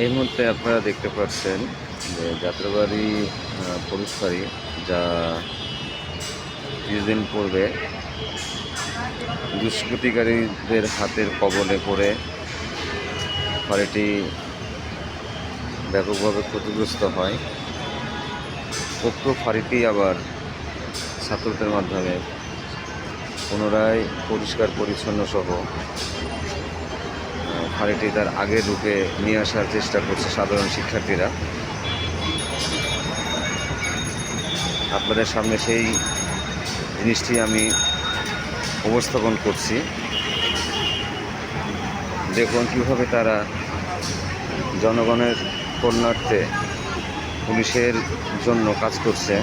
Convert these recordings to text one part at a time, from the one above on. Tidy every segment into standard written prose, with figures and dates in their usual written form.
এই মুহূর্তে আপনারা দেখতে পাচ্ছেন যে যাত্রাবাড়ি পুলিশ ফাঁড়ি, যা কিছুদিন পূর্বে দুষ্কৃতিকারীদের হাতের কবলে পড়ে ফাঁড়িটি ব্যাপকভাবে ক্ষতিগ্রস্ত হয়। উক্ত ফাঁড়িটি আবার ছাত্রদের মাধ্যমে পুনরায় পরিষ্কার পরিচ্ছন্ন সহ ফাঁড়িটি তার আগের রূপে নিয়ে আসার চেষ্টা করছে সাধারণ শিক্ষার্থীরা। আপনাদের সামনে সেই জিনিসটি আমি উপস্থাপন করছি। দেখুন কীভাবে তারা জনগণের কল্যাণার্থে পুলিশের জন্য কাজ করছে।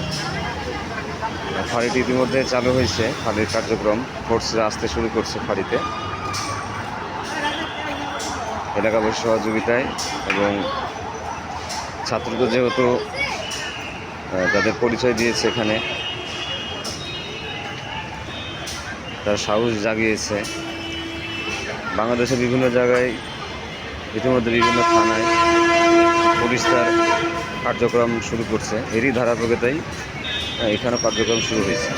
ফাঁড়িটি ইতিমধ্যে চালু হয়েছে, ফাঁড়ির কার্যক্রম ফোর্সরা আসতে শুরু করছে ফাঁড়িতে এলাকাবাসীর সহযোগিতায়, এবং ছাত্রদের যেহেতু তাদের পরিচয় দিয়েছে, এখানে তার সাহস জাগিয়েছে। বাংলাদেশের বিভিন্ন জায়গায় ইতিমধ্যে বিভিন্ন থানায় পুলিশ তার কার্যক্রম শুরু করছে, এরই ধারাবাহিকতাই এখানেও কার্যক্রম শুরু হয়েছে।